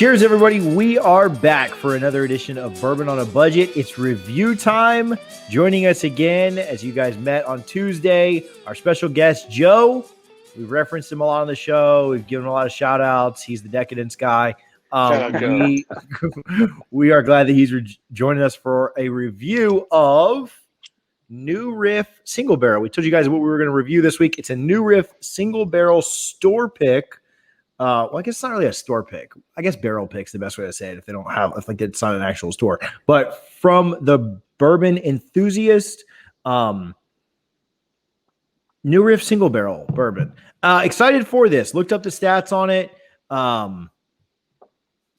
Cheers, everybody. We are back for another edition of Bourbon on a Budget. It's review time. Joining us again, as you guys met on Tuesday, our special guest, Joe. We've referenced him a lot on the show. We've given him a lot of shout-outs. He's the Decadence guy. We are glad that he's joining us for a review of New Riff Single Barrel. We told you guys what we were going to review this week. It's a New Riff Single Barrel store pick. Well, I guess it's not really a store pick. I guess barrel pick's the best way to say it if it's not an actual store. But from the Bourbon Enthusiast, New Riff Single Barrel Bourbon. Excited for this. Looked up the stats on it.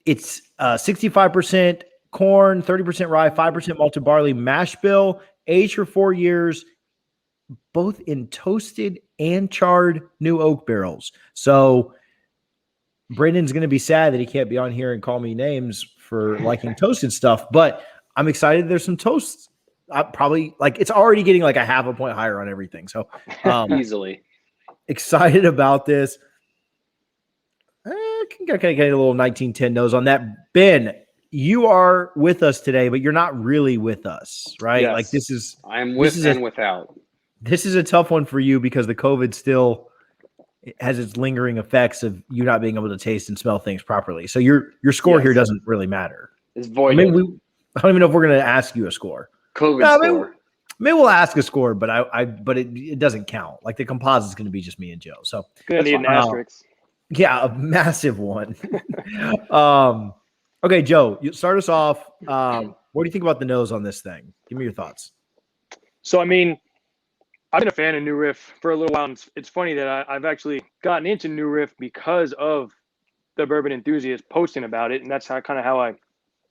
It's 65% corn, 30% rye, 5% malted barley mash bill, aged for 4 years, both in toasted and charred new oak barrels. So Brendan's going to be sad that he can't be on here and call me names for liking toasted stuff, but I'm excited there's some toasts. It's already getting like a half a point higher on everything. So easily excited about this. I can kind of get a little 1910 nose on that. Ben, you are with us today, but you're not really with us, right? Yes. Like this is I'm with and without. This is a tough one for you because the COVID still has its lingering effects of you not being able to taste and smell things properly. So your score here doesn't really matter. It's void. I don't even know if we're going to ask you a score. COVID score. Maybe we'll ask a score, but it doesn't count. Like the composite is going to be just me and Joe. So gonna need an asterisk. Yeah, a massive one. Okay, Joe, you start us off. What do you think about the nose on this thing? Give me your thoughts. So, I mean, I've been a fan of New Riff for a little while. And it's funny that I've actually gotten into New Riff because of the Bourbon Enthusiast posting about it. And that's how I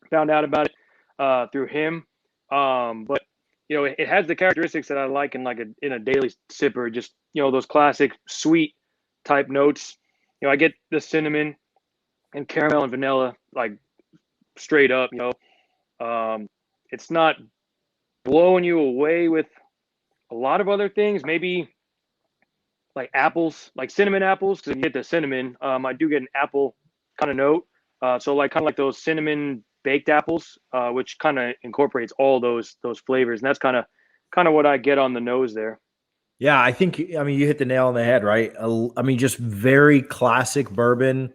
found out about it through him. But, you know, it has the characteristics that I like in a daily sipper, just, you know, those classic sweet type notes. You know, I get the cinnamon and caramel and vanilla, like straight up, you know. It's not blowing you away with a lot of other things, maybe like apples, like cinnamon apples, because you get the cinnamon. I do get an apple kind of note. So kind of like those cinnamon baked apples, which kind of incorporates all those flavors. And that's kind of what I get on the nose there. Yeah, I mean, you hit the nail on the head, right? I mean, just very classic bourbon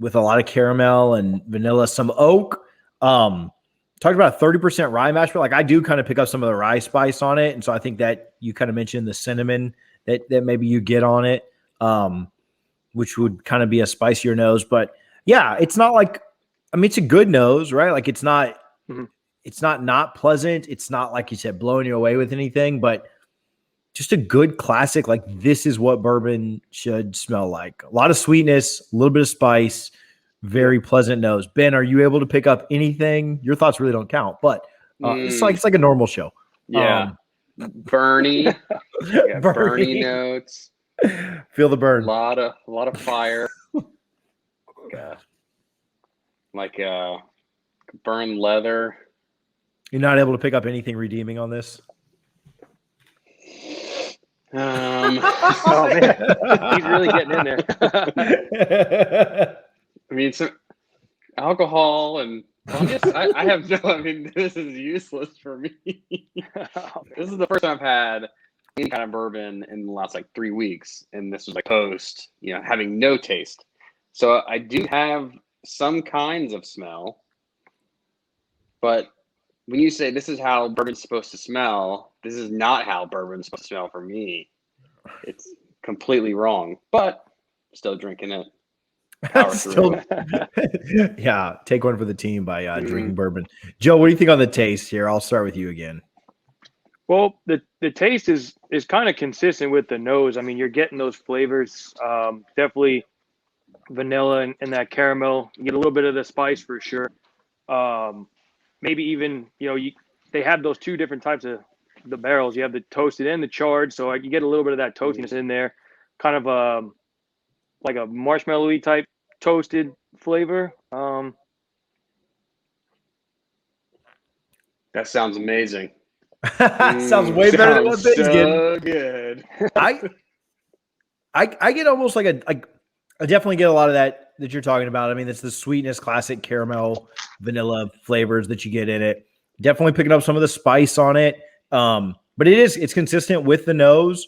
with a lot of caramel and vanilla, some oak. Talked about 30% rye mash, but like I do kind of pick up some of the rye spice on it. And so I think that you kind of mentioned the cinnamon that maybe you get on it, which would kind of be a spicier nose. But yeah, it's not like, I mean, it's a good nose, right? Like it's not, it's not pleasant. It's not like you said, blowing you away with anything, but just a good classic. Like this is what bourbon should smell like. A lot of sweetness, a little bit of spice, very pleasant nose. Ben, are you able to pick up anything? Your thoughts really don't count, but it's like a normal show. Yeah. Burny. Burny notes. Feel the burn. A lot of fire. Like burned leather. You're not able to pick up anything redeeming on this? Oh man, he's really getting in there. I mean, some alcohol and I have no. I mean, this is useless for me. This is the first time I've had any kind of bourbon in the last 3 weeks, and this was post, you know, having no taste. So I do have some kinds of smell, but when you say this is how bourbon's supposed to smell, this is not how bourbon's supposed to smell for me. It's completely wrong, but still drinking it. Yeah, take one for the team by drinking bourbon. Joe, what do you think on the taste here? I'll start with you again. Well, the taste is kind of consistent with the nose. I mean, you're getting those flavors, definitely vanilla and that caramel. You get a little bit of the spice for sure. Maybe even, you know, they have those two different types of the barrels. You have the toasted and the charred, so you get a little bit of that toastiness in there, kind of like a marshmallowy type toasted flavor. That sounds amazing. Sounds way better than what Ben's so getting. Good. I get almost I definitely get a lot of that that you're talking about. I mean, it's the sweetness, classic caramel, vanilla flavors that you get in it. Definitely picking up some of the spice on it. But it's consistent with the nose.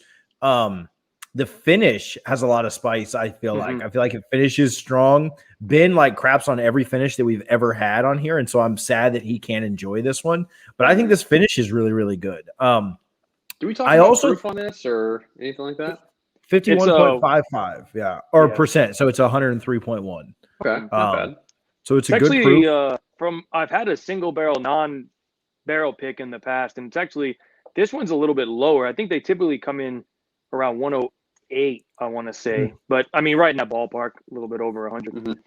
The finish has a lot of spice. I feel like it finishes strong. Ben like craps on every finish that we've ever had on here, and so I'm sad that he can't enjoy this one. But I think this finish is really, really good. Do we talk about proof on this or anything like that? 51.55, yeah, or percent. So it's 103.1. Okay, not bad. So it's actually good proof. I've had a single barrel non-barrel pick in the past, and it's actually this one's a little bit lower. I think they typically come in around 108, I want to say, but I mean, right in that ballpark, a little bit over 100.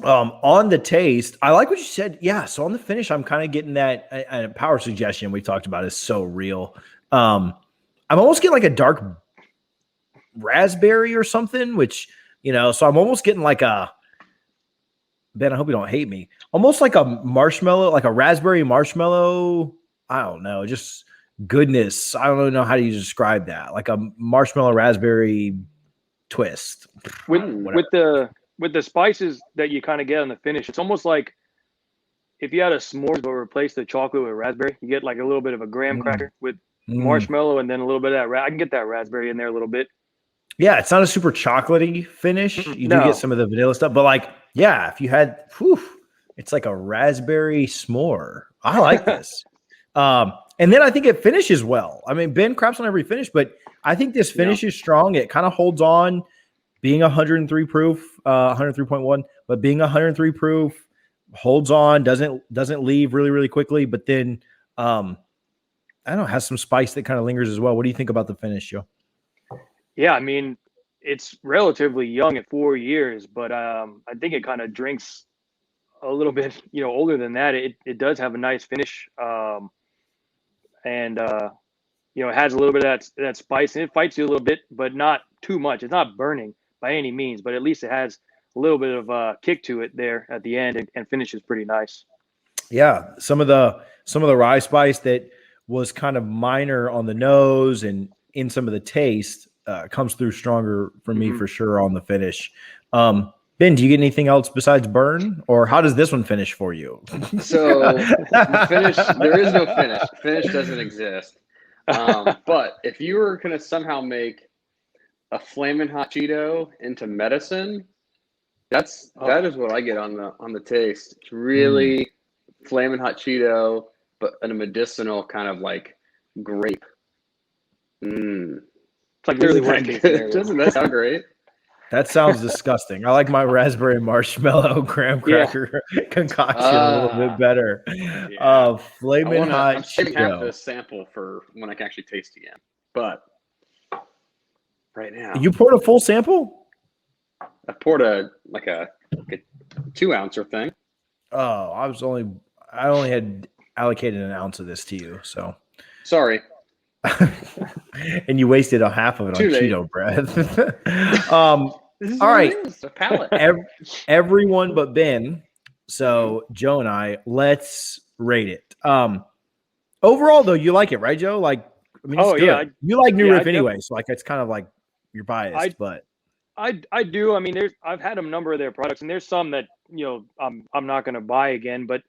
On the taste, I like what you said. Yeah, so on the finish, I'm kind of getting that power suggestion we talked about is so real. I'm almost getting like a dark raspberry or something, which, so I'm almost getting like a, Ben, I hope you don't hate me, almost like a marshmallow, like a raspberry marshmallow. I don't know, just goodness. I don't know how to describe that. Like a marshmallow raspberry twist. With the spices that you kind of get on the finish, it's almost like if you had a s'mores but replace the chocolate with raspberry, you get like a little bit of a graham cracker with marshmallow and then a little bit of that. I can get that raspberry in there a little bit. Yeah, it's not a super chocolatey finish. You do get some of the vanilla stuff, but like, yeah, if you had, it's like a raspberry s'more. I like this. And then I think it finishes well. I mean, Ben craps on every finish, but I think this finish is strong. It kind of holds on, being 103 proof, 103.1, but being 103 proof, holds on, doesn't leave really, really quickly. But then, I don't know, has some spice that kind of lingers as well. What do you think about the finish, Joe? Yeah, I mean, it's relatively young at 4 years, but I think it kind of drinks a little bit, older than that. It does have a nice finish, and it has a little bit of that spice, and it fights you a little bit, but not too much. It's not burning by any means, but at least it has a little bit of a kick to it there at the end, and finishes pretty nice. Yeah, some of the rye spice that was kind of minor on the nose and in some of the taste comes through stronger for me for sure on the finish. Ben, do you get anything else besides burn, or how does this one finish for you? So finish, there is no finish. Finish doesn't exist. But if you were going to somehow make a flamin' hot Cheeto into medicine, that is what I get on the taste. It's really flamin' hot Cheeto, but in a medicinal kind of like grape. It's like really doesn't that sound great? That sounds disgusting. I like my raspberry marshmallow graham cracker concoction a little bit better. Flamin' hot Cheeto. I'm have to sample for when I can actually taste again. But right now, you poured a full sample? I poured a 2-ouncer thing. Oh, I only had allocated an ounce of this to you, so sorry. And you wasted a half of it on Cheeto breath. All right, a palate. Everyone but Ben. So Joe and I, let's rate it. Overall, though, you like it, right, Joe? Like, I mean, it's good. You like New Riff anyway, so like it's kind of like you're biased, but I do. I mean, I've had a number of their products, and there's some that I'm not going to buy again, but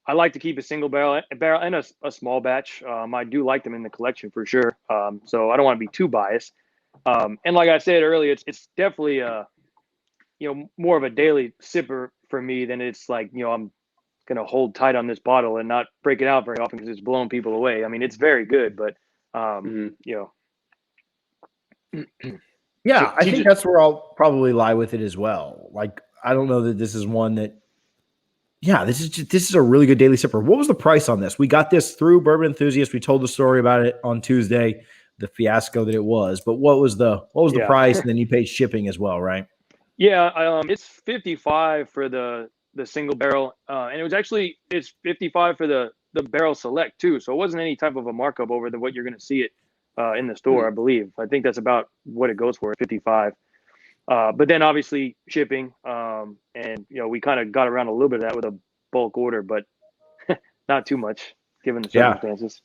I like to keep a single barrel and a small batch. I do like them in the collection for sure. So I don't want to be too biased. And like I said earlier, it's definitely more of a daily sipper for me than it's like, I'm going to hold tight on this bottle and not break it out very often because it's blowing people away. I mean, it's very good, but yeah, I think that's where I'll probably lie with it as well. Like, I don't know that this is one that, this is a really good daily sipper. What was the price on this? We got this through Bourbon Enthusiast. We told the story about it on Tuesday, the fiasco that it was. But what was the price? And then you paid shipping as well, right? Yeah, it's $55 for the single barrel, and it's $55 for the barrel select too. So it wasn't any type of a markup over what you're going to see it in the store. I believe. I think that's about what it goes for, $55. But then obviously shipping, and we kind of got around a little bit of that with a bulk order, but not too much given the circumstances.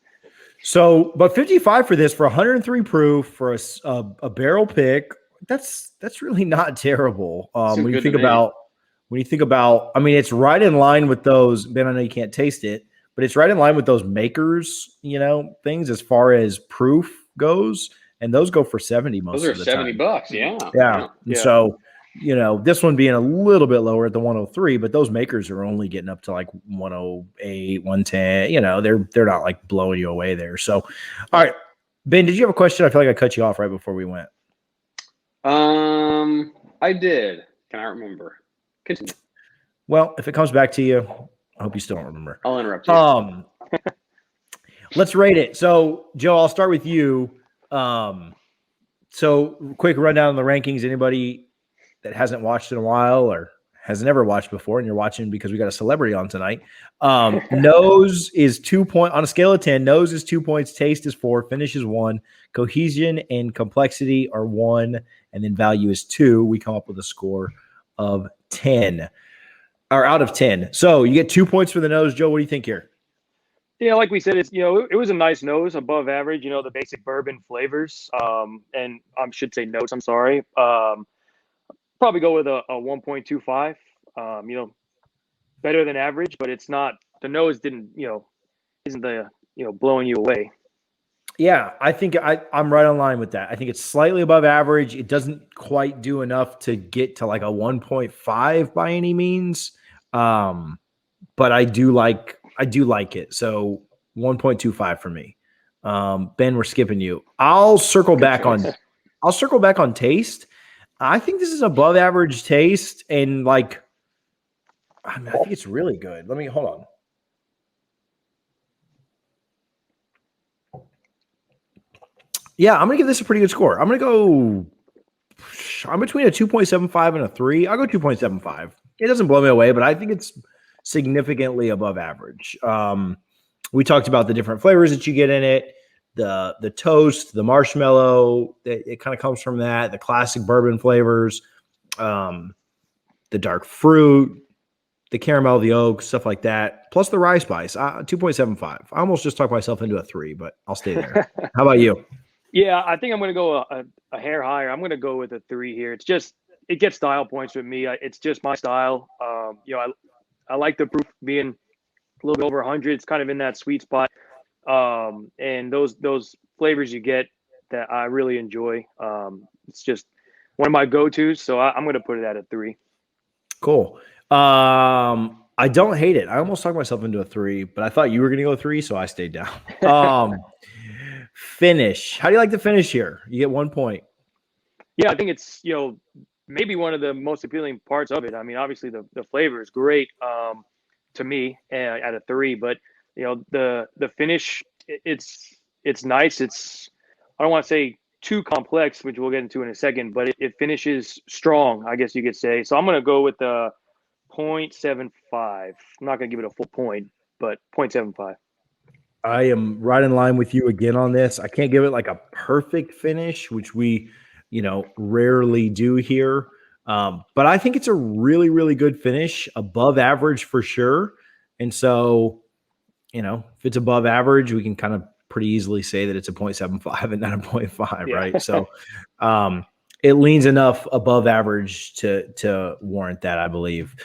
So, but $55 for this, for 103 proof, for a barrel pick, That's really not terrible. Seems When you good to think me. about, I mean, it's right in line with those. Ben, I know you can't taste it, but it's right in line with those makers, things as far as proof goes, and those go for 70 Those most are of the time. $70. Yeah. Yeah, and Yeah. so this one being a little bit lower at the 103, but those makers are only getting up to like 108, 110. They're not like blowing you away there. So, all right, Ben, did you have a question? I feel like I cut you off right before we went. I did. Can I remember? Continue. Well, if it comes back to you, I hope you still don't remember. I'll interrupt you. Let's rate it. So, Joe, I'll start with you. So quick rundown on the rankings. Anybody that hasn't watched in a while or has never watched before, and you're watching because we got a celebrity on tonight. Nose is 2 point on a scale of 10. Nose is 2 points. Taste is 4. Finish is 1. Cohesion and complexity are 1, and then value is 2. We come up with a score of 10, or out of 10. So you get 2 points for the nose. Joe, what do you think here? Yeah, like we said, it's it was a nice nose, above average. The basic bourbon flavors. And I should say notes. I'm sorry. Probably go with a 1.25. Better than average, but it's not. The nose didn't isn't the blowing you away. Yeah, I think I'm right on line with that. I think it's slightly above average. It doesn't quite do enough to get to like a 1.5 by any means. But I do like it. So 1.25 for me. Ben, we're skipping you. I'll circle back on taste. I think this is above average taste, and I think it's really good. Let me hold on. Yeah, I'm gonna give this a pretty good score. I'm between a 2.75 and a 3. I'll go 2.75. It doesn't blow me away, but I think it's significantly above average. We talked about the different flavors that you get in it, the toast, the marshmallow. It kind of comes from that. The classic bourbon flavors, the dark fruit, the caramel, the oak, stuff like that. Plus the rye spice. 2.75. I almost just talked myself into a 3, but I'll stay there. How about you? Yeah, I think I'm going to go a hair higher. I'm going to go with a 3 here. It gets style points with me. It's just my style. I like the proof being a little bit over 100. It's kind of in that sweet spot. And those flavors you get that I really enjoy. It's just one of my go-tos. So I'm going to put it at a 3. Cool. I don't hate it. I almost talked myself into a 3, but I thought you were going to go 3, so I stayed down. Finish. How do you like the finish here? You get 1 point. Yeah, I think it's maybe one of the most appealing parts of it. I mean, obviously the flavor is great to me at a 3, but the finish it's nice. I don't want to say too complex, which we'll get into in a second, but it finishes strong, I guess you could say. So I'm going to go with the 0.75. I'm not going to give it a full point, but 0.75. I am right in line with you again on this. I can't give it like a perfect finish, which we, rarely do here. But I think it's a really, really good finish, above average for sure. And so, if it's above average, we can kind of pretty easily say that it's a 0.75 and not a 0.5, Yeah. right? So it leans enough above average to warrant that, I believe.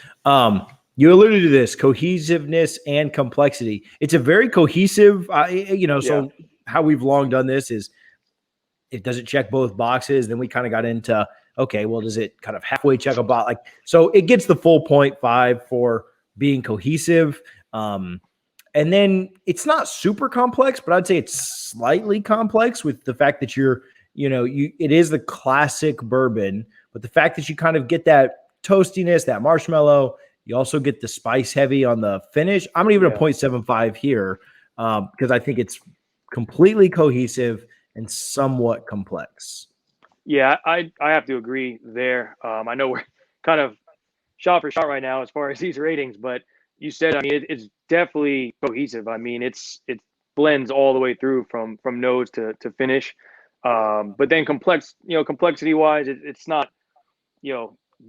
You alluded to this cohesiveness and complexity. It's a very cohesive, so how we've long done this is it doesn't check both boxes. Then we kind of got into, okay, well, does it kind of halfway check a box? So it gets the full 0.5 for being cohesive. And then it's not super complex, but I'd say it's slightly complex with the fact that it is the classic bourbon, but the fact that you kind of get that toastiness, that marshmallow, you also get the spice heavy on the finish. I'm going to give it a 0.75 here because I think it's completely cohesive and somewhat complex. Yeah, I have to agree there. I know we're kind of shot for shot right now as far as these ratings, but you said, I mean, it's definitely cohesive. I mean, it blends all the way through from nose to finish. But then complexity wise, it's not,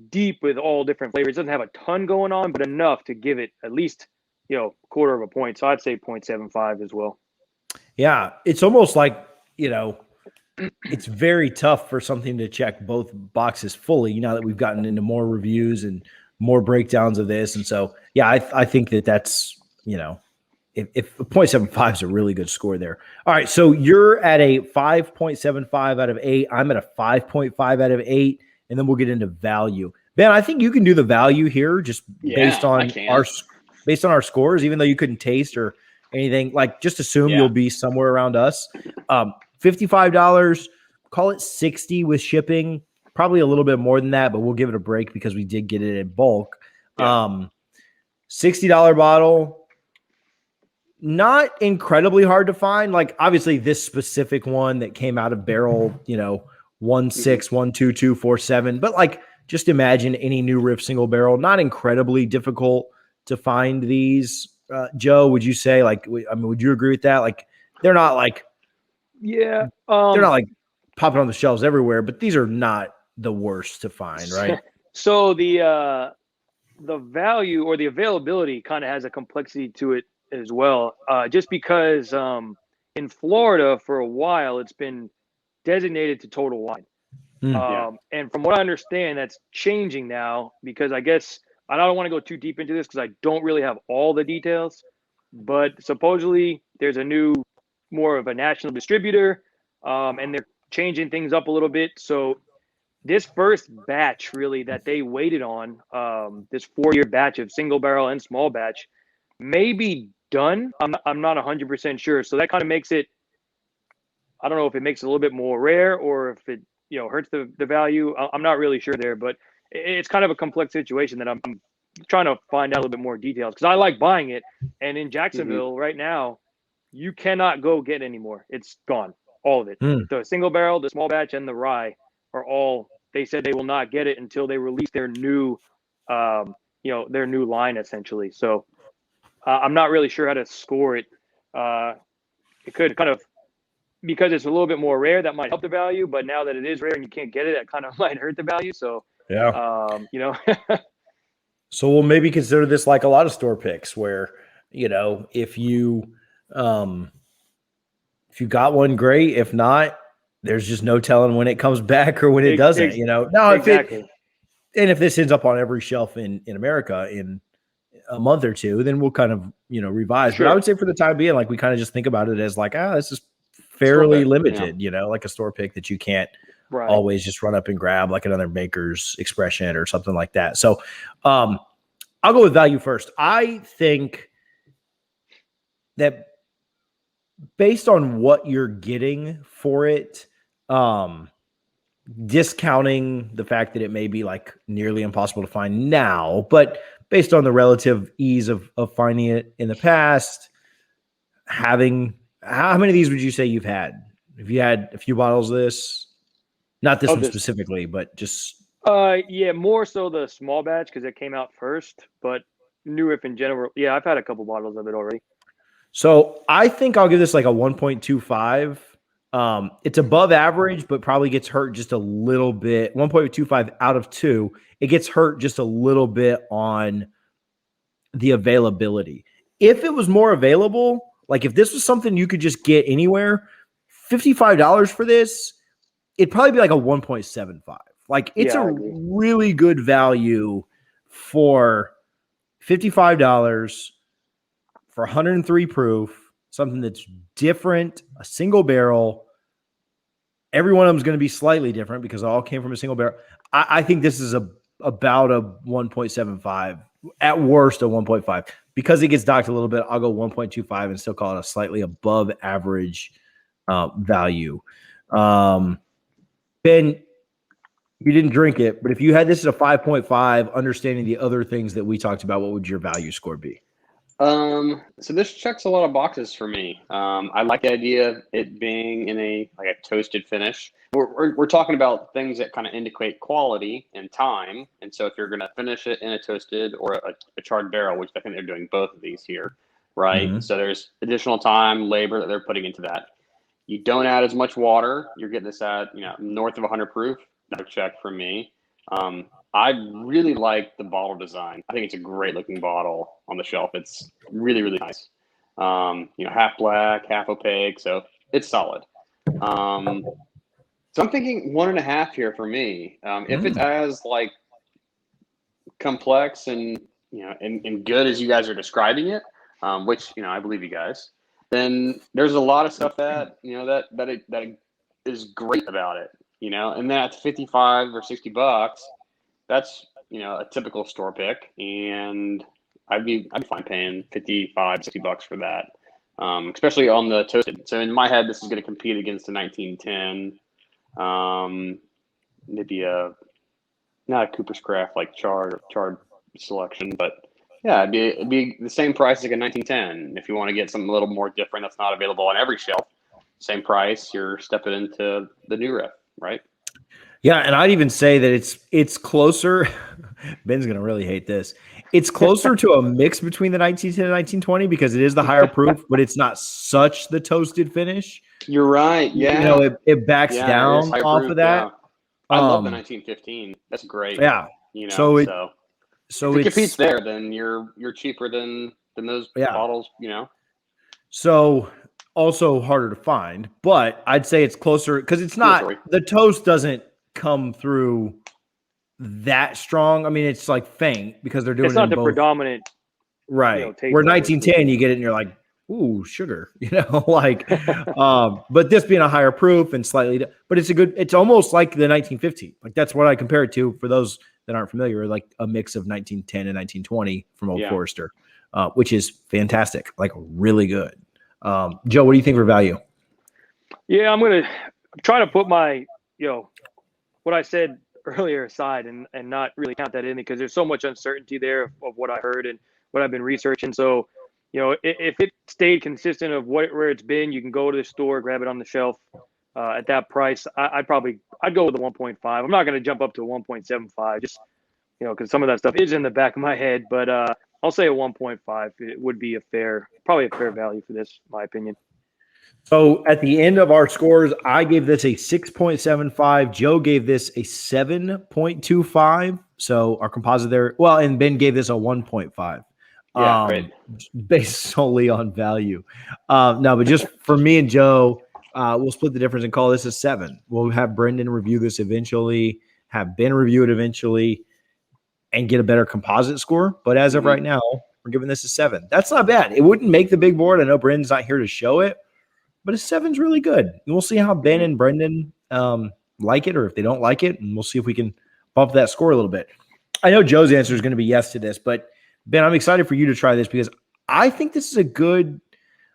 deep with all different flavors. It doesn't have a ton going on, but enough to give it at least, quarter of a point. So I'd say 0.75 as well. Yeah. It's almost like, it's very tough for something to check both boxes fully. Now that we've gotten into more reviews and more breakdowns of this, and so yeah, I think that's if 0.75 is a really good score there. All right, so you're at a 5.75 out of 8. I'm at a 5.5 out of 8, and then we'll get into value. Ben, I think you can do the value here just based on our scores, even though you couldn't taste or anything. Like, just assume you'll be somewhere around us. $55, call it 60 with shipping. Probably a little bit more than that, but we'll give it a break because we did get it in bulk. $60 bottle. Not incredibly hard to find. Like, obviously this specific one that came out of barrel, 1612247, but like, just imagine any new Riff single barrel, not incredibly difficult to find these. Joe, would you say, like, would you agree with that? Like, they're not like, they're not like popping on the shelves everywhere, but these are not the worst to find, right? So the value or the availability kind of has a complexity to it as well, just because in Florida for a while it's been designated to Total Wine. And from what I understand, that's changing now, because I guess I don't want to go too deep into this because I don't really have all the details, but supposedly there's a new, more of a national distributor, and they're changing things up a little bit. So this first batch really that they waited on, this 4-year batch of single barrel and small batch, may be done. I'm not 100% sure. So that kind of makes it, I don't know if it makes it a little bit more rare or if it, hurts the value. I'm not really sure there, but it's kind of a complex situation that I'm trying to find out a little bit more details, because I like buying it. And in Jacksonville right now, you cannot go get any more. It's gone. All of it. The single barrel, the small batch, and the rye are all, they said they will not get it until they release their new, their new line essentially. So I'm not really sure how to score it. It could kind of, because it's a little bit more rare, that might help the value. But now that it is rare and you can't get it, that kind of might hurt the value. So, So we'll maybe consider this like a lot of store picks where, if you got one, great. If not, there's just no telling when it comes back or when it doesn't, No, exactly. If this ends up on every shelf in America in a month or two, then we'll kind of, revise. Sure. But I would say for the time being, like, we kind of just think about it as like, this is fairly limited, like a store pick that you can't always just run up and grab like another Maker's Expression or something like that. So I'll go with value first. I think that based on what you're getting for it, discounting the fact that it may be like nearly impossible to find now, but based on the relative ease of finding it in the past, how many of these would you say you've had? Have you had a few bottles of this? Not this one specifically, but just... more so the small batch because it came out first, but New Riff in general, I've had a couple bottles of it already. So I think I'll give this like a 1.25. It's above average, but probably gets hurt just a little bit. 1.25 out of 2. It gets hurt just a little bit on the availability. If it was more available, like if this was something you could just get anywhere, $55 for this, it'd probably be like a 1.75. Like, it's a really good value for $55 for 103 proof, something that's different, a single barrel. Every one of them is going to be slightly different because it all came from a single barrel. I think this is about a 1.75, at worst a 1.5. Because it gets docked a little bit, I'll go 1.25 and still call it a slightly above average value. Ben, you didn't drink it, but if you had this at a 5.5, understanding the other things that we talked about, what would your value score be? So this checks a lot of boxes for me. I like the idea of it being in a toasted finish. We're talking about things that kind of indicate quality and time. And so if you're going to finish it in a toasted or a charred barrel, which I think they're doing both of these here, right? Mm-hmm. So there's additional time, labor that they're putting into that. You don't add as much water. You're getting this at, north of 100 proof. Another check for me. I really like the bottle design. I think it's a great looking bottle on the shelf. It's really, really nice. Half black, half opaque. So it's solid. So I'm thinking 1.5 here for me. If it's as like complex and and good as you guys are describing it, which I believe you guys, then there's a lot of stuff that that is great about it. And that's 55 or $60. That's a typical store pick, and I'd be fine paying 55, $60 for that, especially on the toasted. So in my head, this is going to compete against the 1910. Maybe not a Cooper's Craft like charred selection, but yeah, it'd be the same price as like a 1910. If you want to get something a little more different that's not available on every shelf, same price, you're stepping into the new Riff, right? Yeah, and I'd even say that it's closer. Ben's gonna really hate this. It's closer to a mix between the 1910 and 1920 because it is the higher proof, but it's not such the toasted finish. You're right. Yeah, it backs down off proof, of that. Yeah. I love the 1915. That's great. Yeah. So if it competes there, then you're cheaper than those bottles. So also harder to find, but I'd say it's closer because it's not the toast doesn't come through that strong. I mean, it's like faint because they're doing it's not the both. Predominant, right? Where 1910, you get it and you're like, ooh, sugar, like. But this being a higher proof and slightly, but it's almost like the 1915. Like that's what I compare it to for those that aren't familiar, like a mix of 1910 and 1920 from Old Forester, which is fantastic, like really good. Joe, what do you think for value? Yeah, I'm going to try to put my, what I said earlier aside and not really count that in because there's so much uncertainty there of what I heard and what I've been researching. So, if it stayed consistent of where it's been, you can go to the store, grab it on the shelf at that price. I'd go with the 1.5. I'm not going to jump up to 1.75 just, because some of that stuff is in the back of my head, but I'll say a 1.5. It would be probably a fair value for this, in my opinion. So at the end of our scores, I gave this a 6.75. Joe gave this a 7.25. So our composite there, and Ben gave this a 1.5. Yeah, right. Based solely on value. No, but just for me and Joe, we'll split the difference and call this a 7. We'll have Brendan review this eventually, have Ben review it eventually, and get a better composite score. But as of right now, we're giving this a 7. That's not bad. It wouldn't make the big board. I know Brendan's not here to show it, but a 7's really good. And we'll see how Ben and Brendan like it or if they don't like it, and we'll see if we can bump that score a little bit. I know Joe's answer is going to be yes to this, but Ben, I'm excited for you to try this because I think this is a good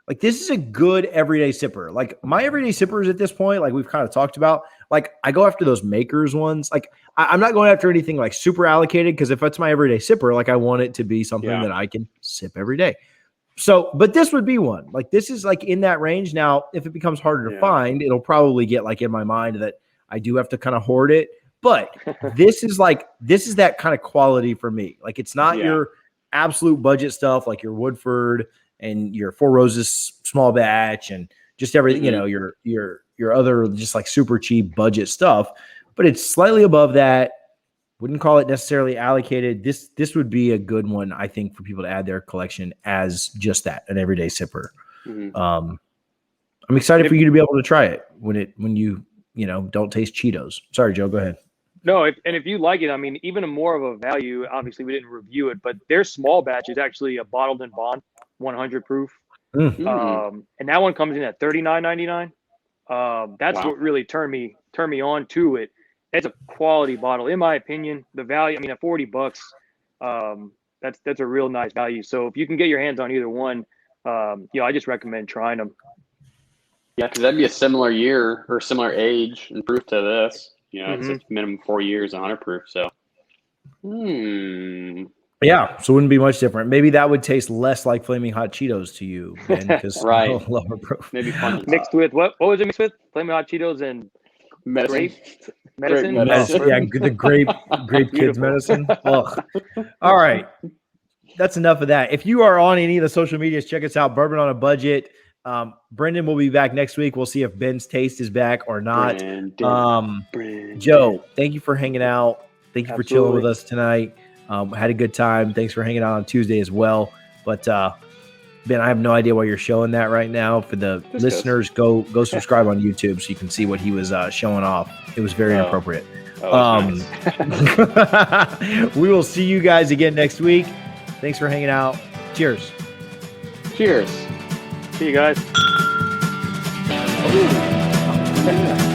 everyday sipper. Like my everyday sippers at this point, like we've kind of talked about, like I go after those makers ones. Like I'm not going after anything like super allocated because if it's my everyday sipper, like I want it to be something that I can sip every day. So, but this would be one. Like this is like in that range. Now, if it becomes harder to find, it'll probably get like in my mind that I do have to kind of hoard it. But this is that kind of quality for me. Like it's not your absolute budget stuff like your Woodford and your Four Roses small batch and just everything, your other just like super cheap budget stuff, but it's slightly above that. Wouldn't call it necessarily allocated. This would be a good one, I think, for people to add their collection as just that, an everyday sipper. I'm excited for you to be able to try it when you don't taste Cheetos. Sorry, Joe, go ahead. No, if you like it, I mean, even more of a value, obviously we didn't review it, but their small batch is actually a bottled and bond 100 proof. And that one comes in at $39.99. That's what really turned me on to it. It's a quality bottle, in my opinion. The value, I mean, at $40, that's a real nice value. So if you can get your hands on either one, I just recommend trying them. Yeah, because that'd be a similar year or similar age and proof to this. It's a minimum 4 years, 100 proof. So, yeah, so it wouldn't be much different. Maybe that would taste less like Flaming Hot Cheetos to you, Ben, because lower proof. Maybe fun. Mixed with what was it mixed with? Flaming Hot Cheetos and medicine. Medicine. Yeah, the grape kids medicine. Ugh. All right, that's enough of that. If you are on any of the social medias, check us out. Bourbon on a Budget. Brendan will be back next week. We'll see if Ben's taste is back or not. Brendan. Joe, thank you for hanging out. Thank you for chilling with us tonight. Had a good time. Thanks for hanging out on Tuesday as well. But Ben, I have no idea why you're showing that right now. For the Just listeners, go subscribe on YouTube so you can see what he was showing off. It was very inappropriate. Nice. We will see you guys again next week. Thanks for hanging out. Cheers. Cheers. See you guys. Ooh.